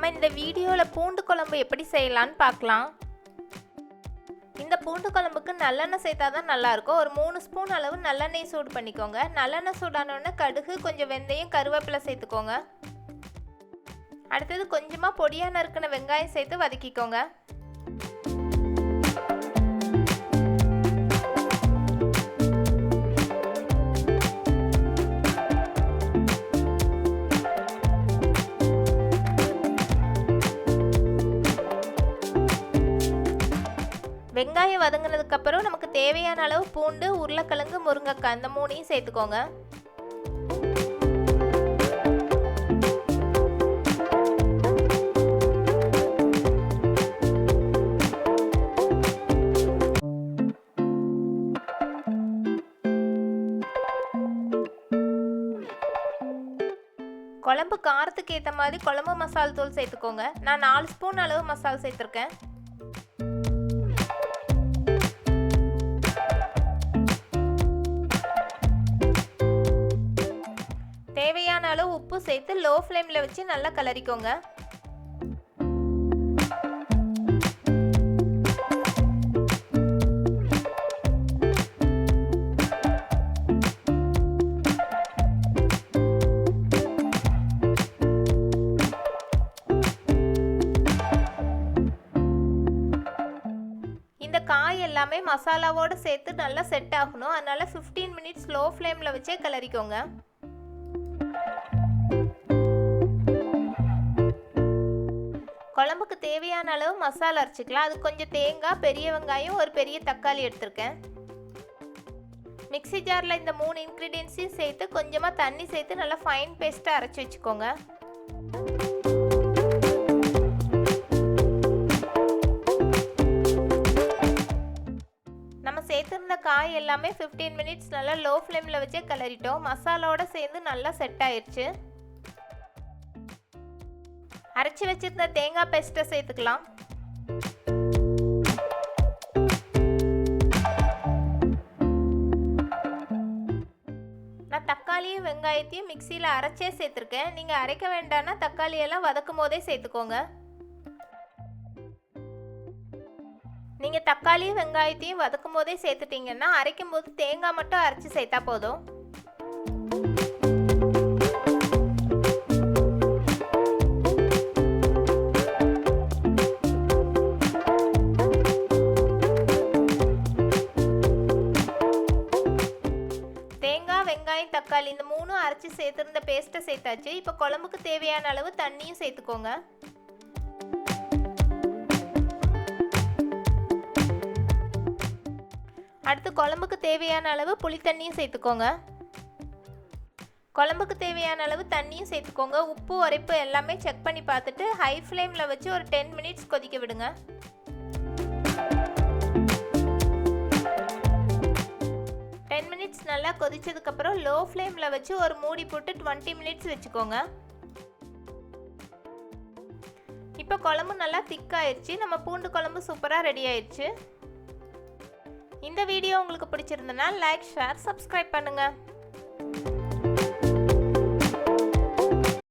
நம்ம இந்த வீடியோவில் பூண்டு குழம்பு எப்படி செய்யலான்னு பார்க்கலாம். இந்த பூண்டு குழம்புக்கு நல்லெண்ணெய் சேர்த்தா தான் நல்லாயிருக்கும். ஒரு 3 ஸ்பூன் அளவு நல்லெண்ணெய் சூடு பண்ணிக்கோங்க. நல்லெண்ணெய் சூடானோடனே கடுகு, கொஞ்சம் வெந்தயம், கருவேப்பிலை சேர்த்துக்கோங்க. அடுத்தது கொஞ்சமாக பொடியாக நறுக்கின வெங்காயம் சேர்த்து வதக்கிக்கோங்க. வெங்காயம் வதங்கினதுக்கப்புறம் நமக்கு தேவையான அளவு பூண்டு, உருளைக்கிழங்கு, முருங்கைக்காய் இந்த 3ஐயும் சேர்த்துக்கோங்க. குழம்பு காரத்துக்கு ஏற்ற மாதிரி குழம்பு மசால் தூள் சேர்த்துக்கோங்க. நான் 4 ஸ்பூன் அளவு மசால் சேர்த்துருக்கேன். தேவையான அளவு உப்பு சேர்த்து லோ ஃப்ளேமில் வச்சு நல்லா கலரிக்கோங்க. இந்த காய் எல்லாமே மசாலாவோடு சேர்த்து நல்லா செட் ஆகணும். அதனால 15 மினிட்ஸ் லோ ஃப்ளேமில் வச்சே கலரிக்கோங்க. குழம்புக்கு தேவையான அளவு மசாலா அரைச்சிக்கலாம். அது கொஞ்சம் தேங்காய், பெரிய வெங்காயம், ஒரு பெரிய தக்காளி எடுத்திருக்கேன். மிக்ஸி ஜாரில் இந்த 3 இன்க்ரீடியன்ஸையும் சேர்த்து கொஞ்சமாக தண்ணி சேர்த்து நல்லா ஃபைன் பேஸ்ட்டாக அரைச்சி வச்சுக்கோங்க. நம்ம சேர்த்துருந்த காய் எல்லாமே 15 மினிட்ஸ் நல்லா லோ ஃப்ளேமில் வச்சே கலரிட்டோம். மசாலாவோட சேர்ந்து நல்லா செட் ஆயிடுச்சு. அரைச்சி வச்சிருந்த தேங்காய் பேஸ்ட்டை சேர்த்துக்கலாம். நான் தக்காளியும் வெங்காயத்தையும் மிக்சியில் அரைச்சே சேர்த்துருக்கேன். நீங்கள் அரைக்க வேண்டாம்னா தக்காளியெல்லாம் வதக்கும் போதே சேர்த்துக்கோங்க. நீங்கள் தக்காளியும் வெங்காயத்தையும் வதக்கும் போதே சேர்த்துட்டிங்கன்னா அரைக்கும் போது தேங்காய் மட்டும் அரைச்சி சேர்த்தா போதும். தேங்காய், வெங்காயம், தக்காளி இந்த 3 அரைச்சி சேர்த்துருந்த பேஸ்ட்டை சேர்த்தாச்சு. இப்போ குழம்புக்கு தேவையான அளவு தண்ணியும் சேர்த்துக்கோங்க. அடுத்து குழம்புக்கு தேவையான அளவு புளி தண்ணியும் சேர்த்துக்கோங்க. குழம்புக்கு தேவையான அளவு தண்ணியும் சேர்த்துக்கோங்க. உப்பு, உரைப்பு எல்லாமே செக் பண்ணி பார்த்துட்டு ஹை ஃப்ளேமில் வச்சு ஒரு 10 மினிட்ஸ் கொதிக்க விடுங்க. நல்லா கொதிச்சதுக்கப்புறம் லோ ஃப்ளேமில் வச்சு ஒரு மூடி போட்டு 20 மினிட்ஸ் வச்சுக்கோங்க. இப்போ குழம்பு நல்லா திக்காயிருச்சு. நம்ம பூண்டு குழம்பு சூப்பராக ரெடி ஆயிடுச்சு. இந்த வீடியோ உங்களுக்கு பிடிச்சிருந்தனா லைக், ஷேர், சப்ஸ்கிரைப் பண்ணுங்கள்.